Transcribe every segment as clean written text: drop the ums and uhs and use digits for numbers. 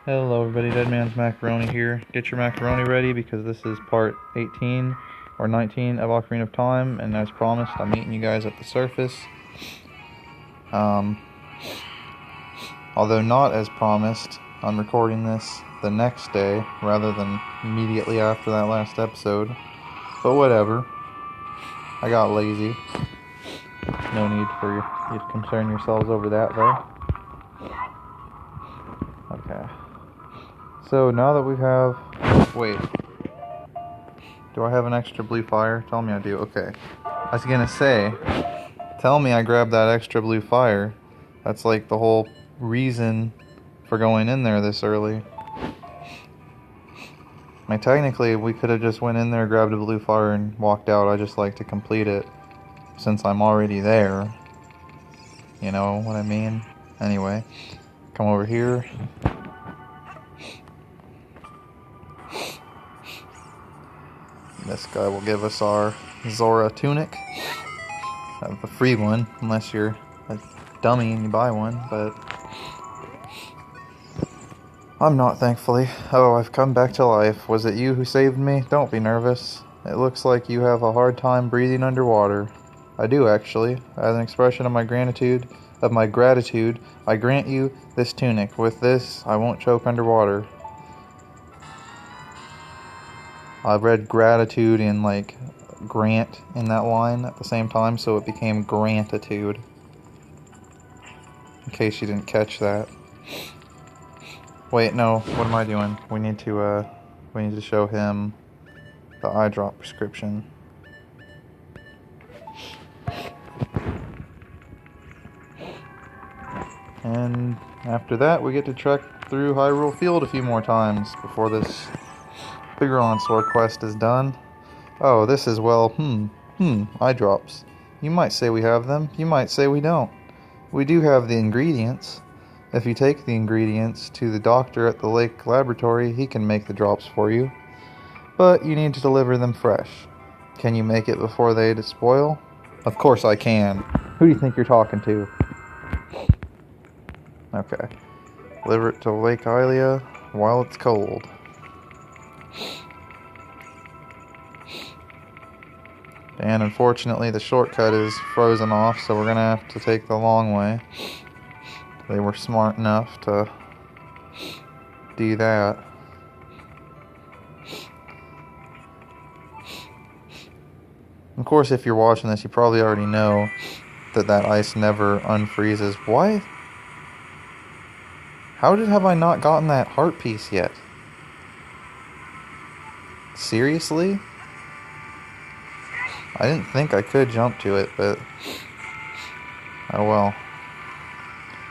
Hello everybody, Deadman's Macaroni here. Get your macaroni ready because this is part 18 or 19 of Ocarina of Time, and as promised, I'm meeting you guys at the surface. Although not as promised, I'm recording this the next day rather than immediately after that last episode. But whatever. I got lazy. No need for you to concern yourselves over that though. Okay. So now that we have... Wait. Do I have an extra blue fire? Tell me I do. Okay. I was gonna say, tell me I grabbed that extra blue fire. That's like the whole reason for going in there this early. I mean, technically, we could have just went in there, grabbed a blue fire, and walked out. I just like to complete it since I'm already there. You know what I mean? Anyway, come over here. This guy will give us our Zora tunic. The free one, unless you're a dummy and you buy one, but I'm not, thankfully. Oh, I've come back to life. Was it you who saved me? Don't be nervous. It looks like you have a hard time breathing underwater. I do, actually. As an expression of my gratitude, I grant you this tunic. With this, I won't choke underwater. I read gratitude and like grant in that line at the same time, so it became grantitude. In case you didn't catch that. Wait, no, what am I doing? We need to show him the eye drop prescription. And after that, we get to trek through Hyrule Field a few more times before this Figuron Sword quest is done. Oh, this is, well, eye drops. You might say we have them, you might say we don't. We do have the ingredients. If you take the ingredients to the doctor at the lake laboratory, he can make the drops for you. But you need to deliver them fresh. Can you make it before they spoil? Of course I can. Who do you think you're talking to? Okay. Deliver it to Lake Hylia while it's cold. And unfortunately the shortcut is frozen off, so we're gonna have to take the long way. They were smart enough to do that. Of course, if you're watching this, you probably already know that ice never unfreezes. Why? How have I not gotten that heart piece yet? Seriously? I didn't think I could jump to it, but oh well.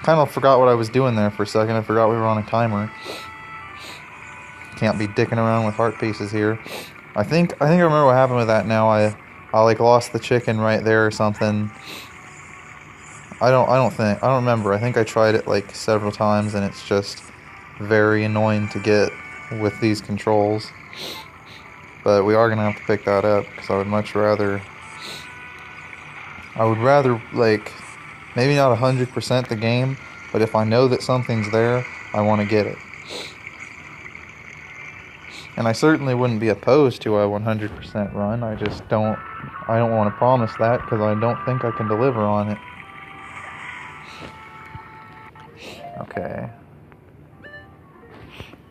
Kind of forgot what I was doing there for a second. I forgot we were on a timer. Can't be dicking around with heart pieces here. I think I remember what happened with that now. I like lost the chicken right there or something. I don't remember. I think I tried it like several times and it's just very annoying to get with these controls. But we are going to have to pick that up because I would rather like maybe not 100% the game, but if I know that something's there, I want to get it. And I certainly wouldn't be opposed to a 100% run. I don't want to promise that because I don't think I can deliver on it. Okay.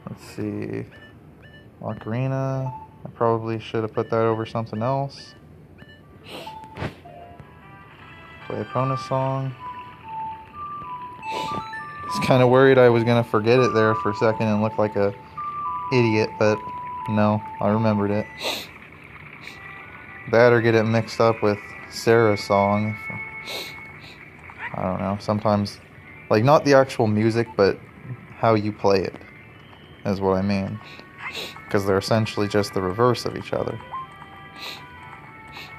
Let's see. Ocarina. I probably should have put that over something else. Play a bonus song. I was kind of worried I was going to forget it there for a second and look like a idiot, but no, I remembered it. That or get it mixed up with Sarah's song. I don't know, sometimes, like not the actual music, but how you play it is what I mean. Because they're essentially just the reverse of each other.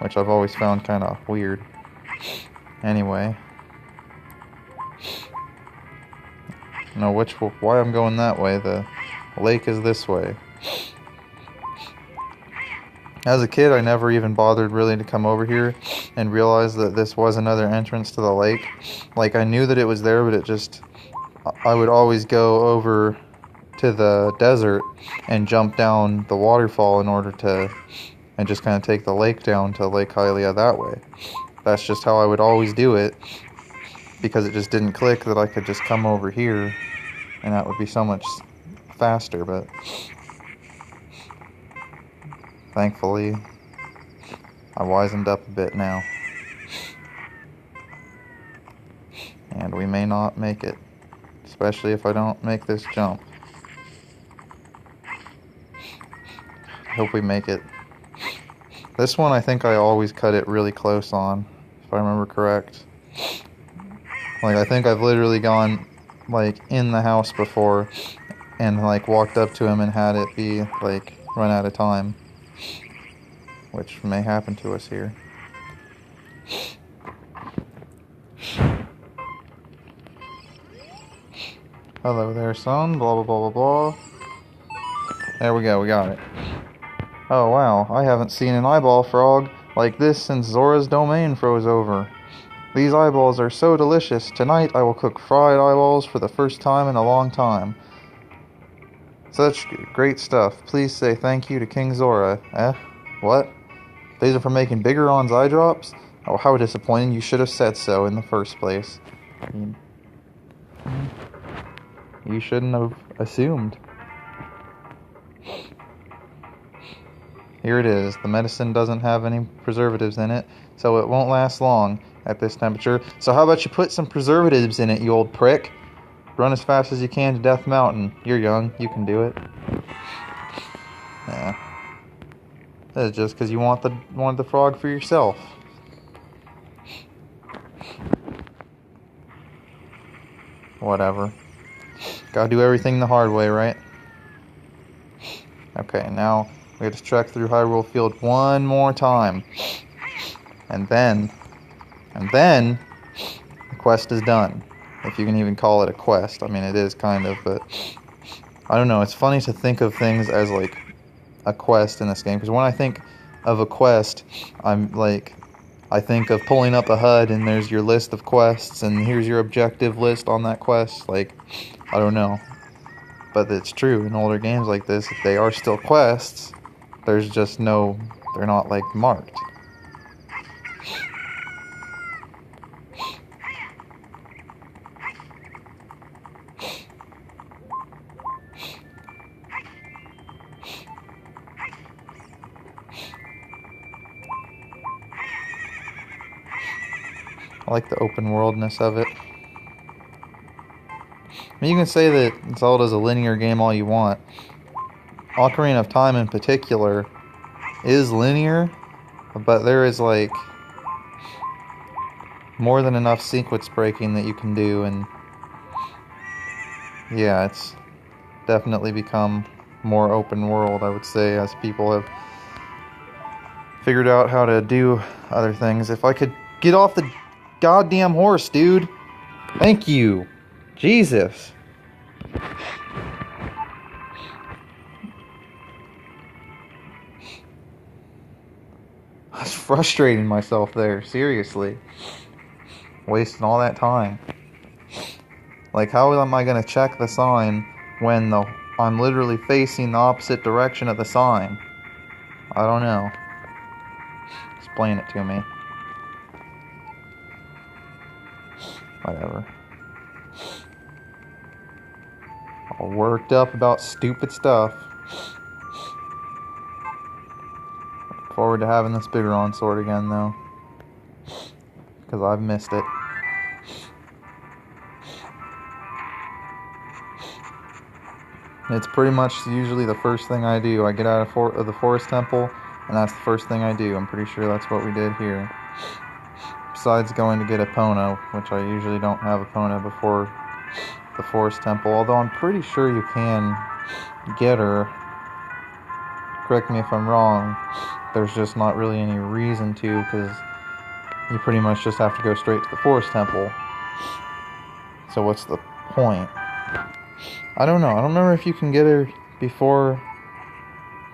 Which I've always found kind of weird. Anyway. No, why I'm going that way. The lake is this way. As a kid, I never even bothered really to come over here and realize that this was another entrance to the lake. Like, I knew that it was there, but I would always go over to the desert and jump down the waterfall in order to, and just kind of take the lake down to Lake Hylia that way. That's just how I would always do it, because it just didn't click that I could just come over here, and that would be so much faster, but thankfully I wisened up a bit now. And we may not make it, especially if I don't make this jump. I hope we make it. This one I think I always cut it really close on, if I remember correct. Like, I think I've literally gone, like, in the house before and, like, walked up to him and had it be, like, run out of time. Which may happen to us here. Hello there, son. Blah, blah, blah, blah, blah. There we go, we got it. Oh, wow. I haven't seen an eyeball frog like this since Zora's domain froze over. These eyeballs are so delicious. Tonight I will cook fried eyeballs for the first time in a long time. Such great stuff. Please say thank you to King Zora. What? These are for making Bigoron's eye drops? Oh, how disappointing. You should have said so in the first place. I mean, you shouldn't have assumed. Here it is. The medicine doesn't have any preservatives in it, so it won't last long at this temperature. So how about you put some preservatives in it, you old prick? Run as fast as you can to Death Mountain. You're young. You can do it. Yeah. That's just because you wanted the frog for yourself. Whatever. Gotta do everything the hard way, right? Okay, now we have to trek through Hyrule Field one more time. And then the quest is done. If you can even call it a quest. I mean, it is kind of, but I don't know. It's funny to think of things as, like, a quest in this game. Because when I think of a quest, I think of pulling up a HUD and there's your list of quests and here's your objective list on that quest. Like, I don't know. But it's true, in older games like this, if they are still quests, there's just no, they're not, like, marked. I like the open worldness of it. I mean, you can say that Zelda's a linear game all you want. Ocarina of Time in particular is linear, but there is, like, more than enough sequence breaking that you can do, and yeah, it's definitely become more open world, I would say, as people have figured out how to do other things. If I could get off the goddamn horse, dude. Thank you. Jesus. I was frustrating myself there, seriously. Wasting all that time. Like, how am I going to check the sign when I'm literally facing the opposite direction of the sign? I don't know. Explain it to me. Whatever. All worked up about stupid stuff. Look forward to having this Bigoron sword again, though. Because I've missed it. It's pretty much usually the first thing I do. I get out of the forest temple, and that's the first thing I do. I'm pretty sure that's what we did here. Besides going to get Epona, which I usually don't have Epona before the forest temple, although I'm pretty sure you can get her. Correct me if I'm wrong. There's just not really any reason to, because you pretty much just have to go straight to the forest temple. So what's the point? I don't know. I don't remember if you can get her before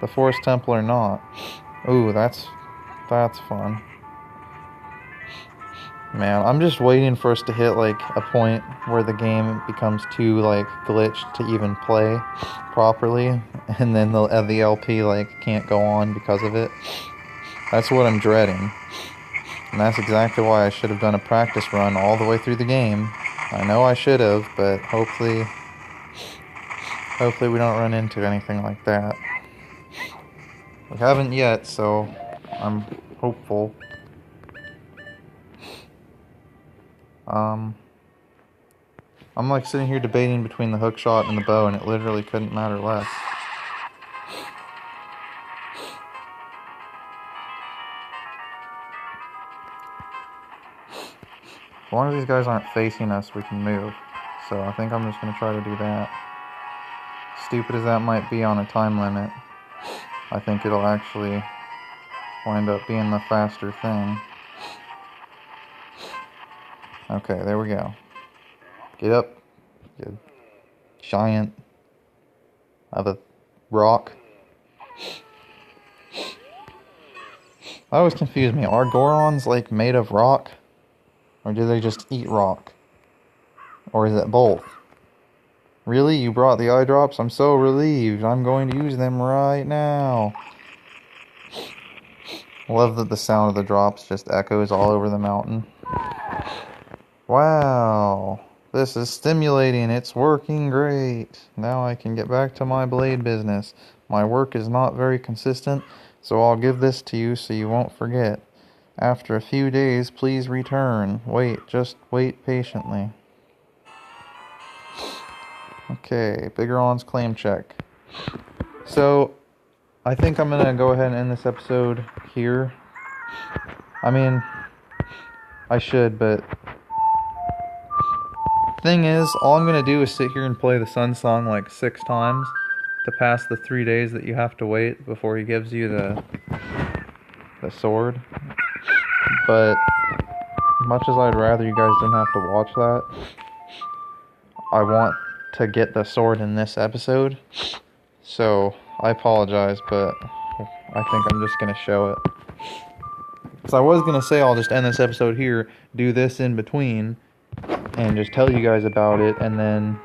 the forest temple or not. Ooh, that's fun. Man, I'm just waiting for us to hit, like, a point where the game becomes too, like, glitched to even play properly, and then the LP, like, can't go on because of it. That's what I'm dreading. And that's exactly why I should have done a practice run all the way through the game. I know I should have, but hopefully we don't run into anything like that. We haven't yet, so I'm hopeful. I'm like sitting here debating between the hook shot and the bow, and it literally couldn't matter less. As long as these guys aren't facing us, we can move. So I think I'm just going to try to do that. Stupid as that might be on a time limit, I think it'll actually wind up being the faster thing. Okay, there we go. Get up, you giant of a rock. That always confused me. Are Gorons, like, made of rock? Or do they just eat rock? Or is it both? Really? You brought the eye drops? I'm so relieved. I'm going to use them right now. I love that the sound of the drops just echoes all over the mountain. Wow. This is stimulating. It's working great. Now I can get back to my blade business. My work is not very consistent, so I'll give this to you so you won't forget. After a few days, please return. Just wait patiently. Okay, Biggeron's claim check. So, I think I'm gonna go ahead and end this episode here. I mean, I should, but thing is, all I'm gonna do is sit here and play the Sun Song like 6 times to pass the 3 days that you have to wait before he gives you the sword. But much as I'd rather you guys didn't have to watch that, I want to get the sword in this episode. So I apologize, but I think I'm just gonna show it. Because I was gonna say I'll just end this episode here, do this in between, and just tell you guys about it, and then,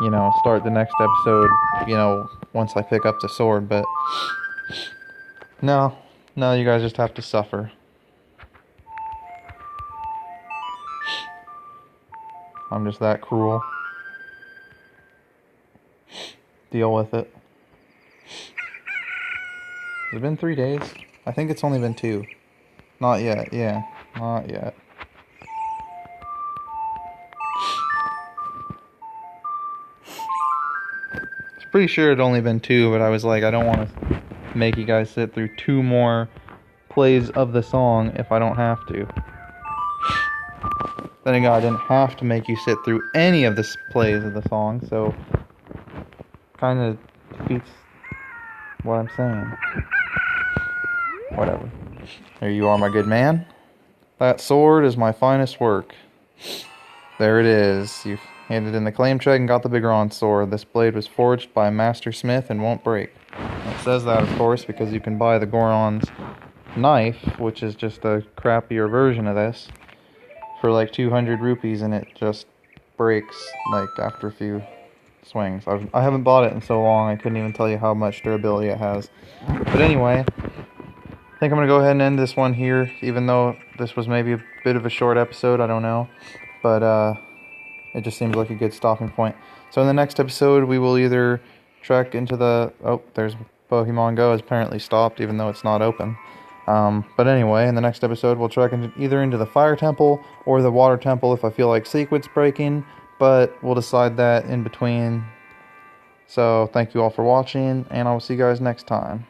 you know, start the next episode, you know, once I pick up the sword. But no, you guys just have to suffer. I'm just that cruel. Deal with it. Has it been 3 days? I think it's only been 2. Not yet, yeah. Not yet. Pretty sure it'd only been 2, but I was like, I don't want to make you guys sit through 2 more plays of the song if I don't have to. Then again, I didn't have to make you sit through any of the plays of the song, so kind of defeats what I'm saying. Whatever. There you are, my good man. That sword is my finest work. There it is. You've handed in the claim check and got the Biggeron sword. This blade was forged by a master smith and won't break. It says that, of course, because you can buy the Goron's knife, which is just a crappier version of this, for like 200 rupees, and it just breaks like after a few swings. I haven't bought it in so long, I couldn't even tell you how much durability it has. But anyway, I think I'm going to go ahead and end this one here, even though this was maybe a bit of a short episode, I don't know. But it just seems like a good stopping point. So in the next episode, we will either trek into the... Oh, there's Pokemon Go has apparently stopped, even though it's not open. But anyway, in the next episode, we'll trek either into the Fire Temple or the Water Temple if I feel like sequence breaking. But we'll decide that in between. So thank you all for watching, and I will see you guys next time.